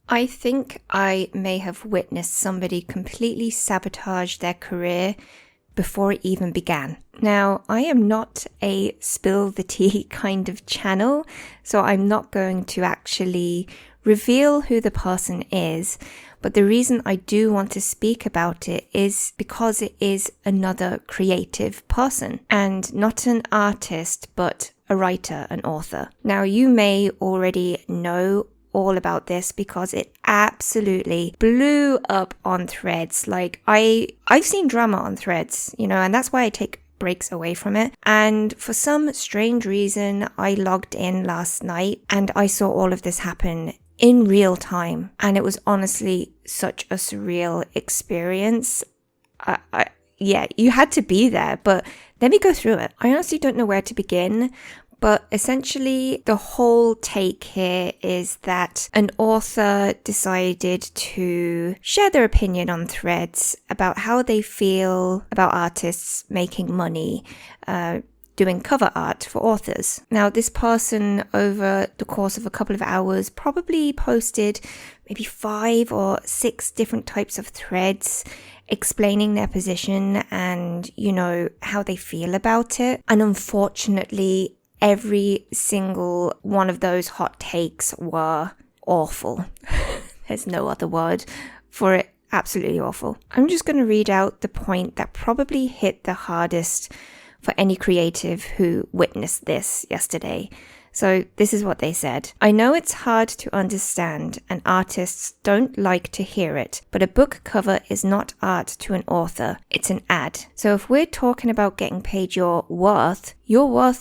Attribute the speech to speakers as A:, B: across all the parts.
A: I think I may have witnessed somebody completely sabotage their career before it even began. Now, I am not a spill the tea kind of channel, so I'm not going to actually reveal who the person is, but the reason I do want to speak about it is because it is another creative person, and not an artist, but a writer, an author. Now, you may already know all about this because it absolutely blew up on Threads. Like I've seen drama on Threads, and that's why I take breaks away from it. And for some strange reason, I logged in last night and I saw all of this happen in real time. And it was honestly such a surreal experience. Yeah, you had to be there, but let me go through it. I honestly don't know where to begin. But essentially, the whole take here is that an author decided to share their opinion on Threads about how they feel about artists making money doing cover art for authors. Now, this person, over the course of a couple of hours, probably posted maybe 5 or 6 different types of threads explaining their position and, how they feel about it. And unfortunately, every single one of those hot takes were awful. There's no other word for it. Absolutely awful. I'm just going to read out the point that probably hit the hardest for any creative who witnessed this yesterday. So this is what they said. I know it's hard to understand and artists don't like to hear it, but a book cover is not art to an author. It's an ad. So if we're talking about getting paid your worth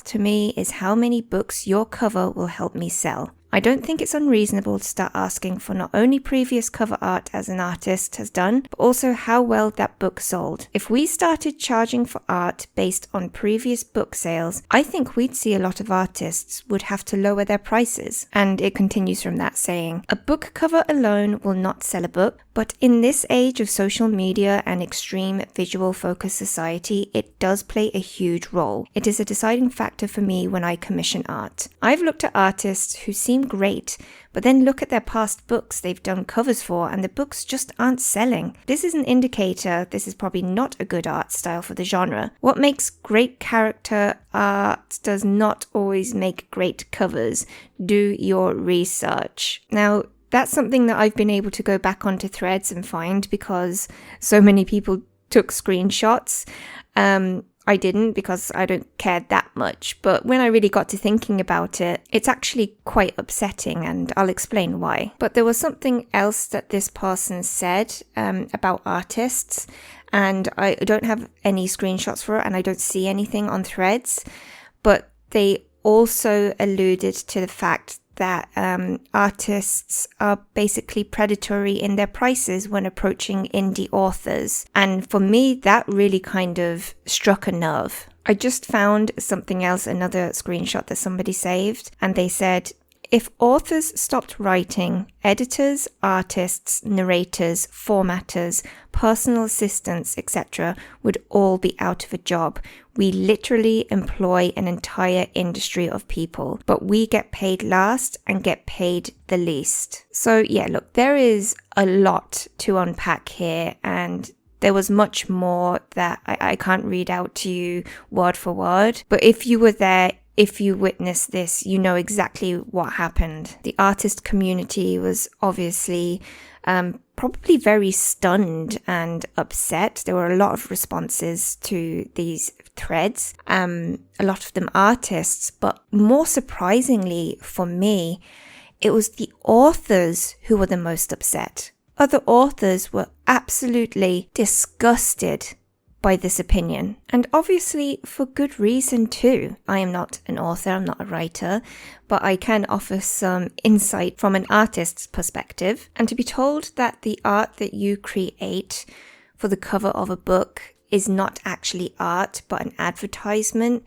A: to me is how many books your cover will help me sell. I don't think it's unreasonable to start asking for not only previous cover art as an artist has done, but also how well that book sold. If we started charging for art based on previous book sales, I think we'd see a lot of artists would have to lower their prices. And it continues from that saying, a book cover alone will not sell a book, but in this age of social media and extreme visual focused society, it does play a huge role. It is a deciding factor for me when I commission art. I've looked at artists who seem great, but then look at their past books they've done covers for and the books just aren't selling. This is an indicator this is probably not a good art style for the genre. What makes great character art does not always make great covers. Do your research. Now, that's something that I've been able to go back onto Threads and find because so many people took screenshots. I didn't because I don't care that much, but when I really got to thinking about it, it's actually quite upsetting and I'll explain why. But there was something else that this person said about artists, and I don't have any screenshots for it and I don't see anything on Threads, but they also alluded to the fact that artists are basically predatory in their prices when approaching indie authors. And for me, that really kind of struck a nerve. I just found something else, another screenshot that somebody saved, and they said, if authors stopped writing, editors, artists, narrators, formatters, personal assistants, etc. would all be out of a job. We literally employ an entire industry of people, but we get paid last and get paid the least. So yeah, look, there is a lot to unpack here, and there was much more that I can't read out to you word for word, but if you were there, if you witnessed this, you know exactly what happened. The artist community was obviously probably very stunned and upset. There were a lot of responses to these threads, a lot of them artists, but more surprisingly for me, it was the authors who were the most upset. Other authors were absolutely disgusted by this opinion, and obviously for good reason too. I am not an author, I'm not a writer, but I can offer some insight from an artist's perspective. And to be told that the art that you create for the cover of a book is not actually art but an advertisement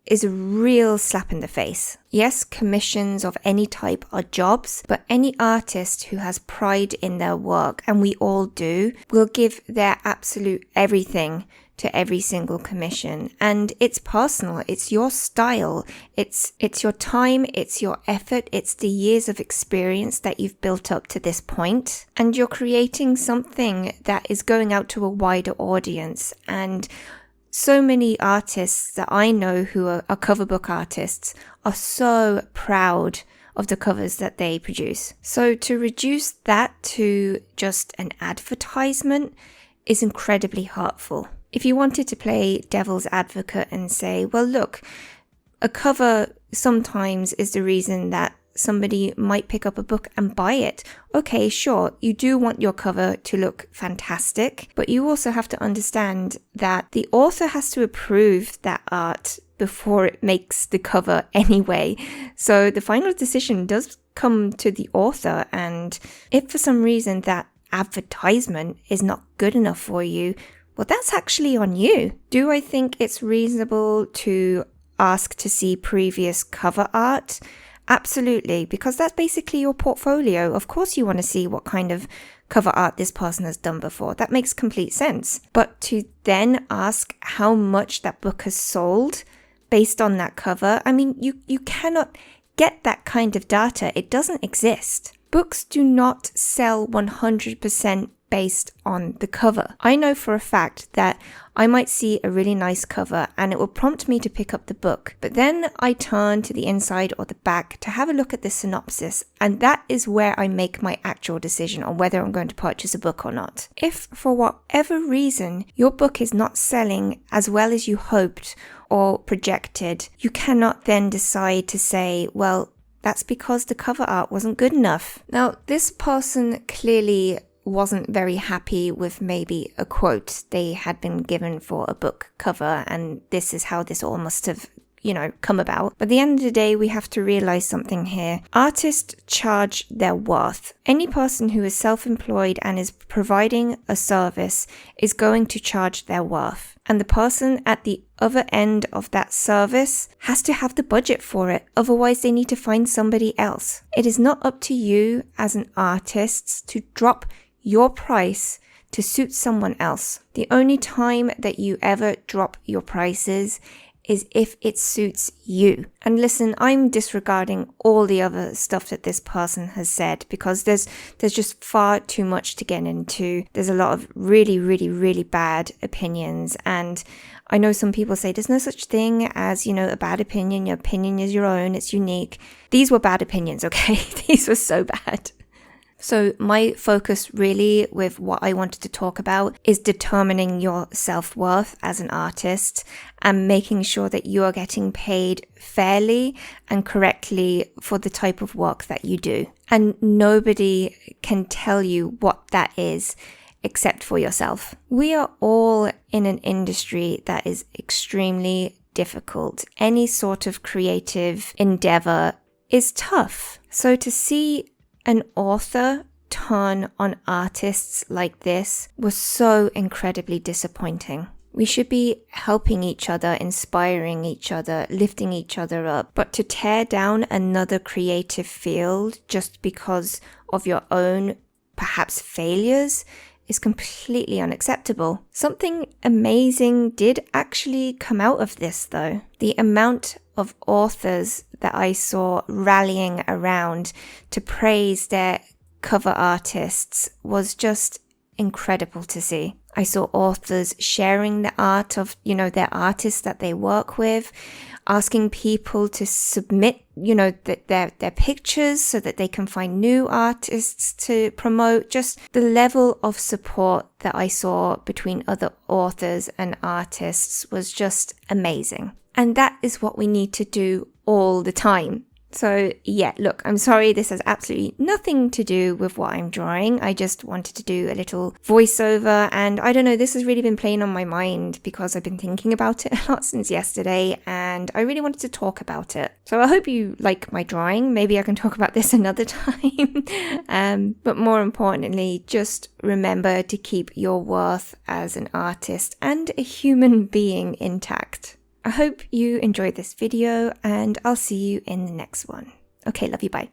A: is a real slap in the face. Yes, commissions of any type are jobs, but any artist who has pride in their work, and we all do, will give their absolute everything to every single commission, and it's personal. It's your style. It's your time. It's your effort. It's the years of experience that you've built up to this point, and you're creating something that is going out to a wider audience. And so many artists that I know who are cover book artists are so proud of the covers that they produce. So to reduce that to just an advertisement is incredibly hurtful. If you wanted to play devil's advocate and say, well, look, a cover sometimes is the reason that somebody might pick up a book and buy it. Okay, sure, you do want your cover to look fantastic, but you also have to understand that the author has to approve that art before it makes the cover anyway. So the final decision does come to the author, and if for some reason that advertisement is not good enough for you, well, that's actually on you. Do I think it's reasonable to ask to see previous cover art? Absolutely, because that's basically your portfolio. Of course you want to see what kind of cover art this person has done before. That makes complete sense. But to then ask how much that book has sold based on that cover, I mean, you cannot get that kind of data. It doesn't exist. Books do not sell 100% based on the cover. I know for a fact that I might see a really nice cover and it will prompt me to pick up the book, but then I turn to the inside or the back to have a look at the synopsis, and that is where I make my actual decision on whether I'm going to purchase a book or not. If for whatever reason your book is not selling as well as you hoped or projected, you cannot then decide to say, well, that's because the cover art wasn't good enough. Now, this person clearly wasn't very happy with maybe a quote they had been given for a book cover, and this is how this all must have, come about. But at the end of the day, we have to realize something here. Artists charge their worth. Any person who is self-employed and is providing a service is going to charge their worth. And the person at the other end of that service has to have the budget for it. Otherwise, they need to find somebody else. It is not up to you as an artist to drop your price to suit someone else. The only time that you ever drop your prices is if it suits you. And listen, I'm disregarding all the other stuff that this person has said because there's just far too much to get into. There's a lot of really, really, really bad opinions, and I know some people say there's no such thing as, a bad opinion. Your opinion is your own, it's unique. These were bad opinions, okay? These were so bad. So my focus really with what I wanted to talk about is determining your self-worth as an artist and making sure that you are getting paid fairly and correctly for the type of work that you do. And nobody can tell you what that is except for yourself. We are all in an industry that is extremely difficult. Any sort of creative endeavor is tough. So to see an author turn on artists like this was so incredibly disappointing. We should be helping each other, inspiring each other, lifting each other up. But to tear down another creative field just because of your own, perhaps, failures is completely unacceptable. Something amazing did actually come out of this, though. The amount of authors that I saw rallying around to praise their cover artists was just incredible to see. I saw authors sharing the art of, their artists that they work with, asking people to submit, their pictures so that they can find new artists to promote. Just the level of support that I saw between other authors and artists was just amazing. And that is what we need to do all the time. So yeah, look, I'm sorry, this has absolutely nothing to do with what I'm drawing. I just wanted to do a little voiceover, and I don't know, this has really been playing on my mind because I've been thinking about it a lot since yesterday, and I really wanted to talk about it. So I hope you like my drawing. Maybe I can talk about this another time. But more importantly, just remember to keep your worth as an artist and a human being intact. I hope you enjoyed this video, and I'll see you in the next one. Okay, love you, bye.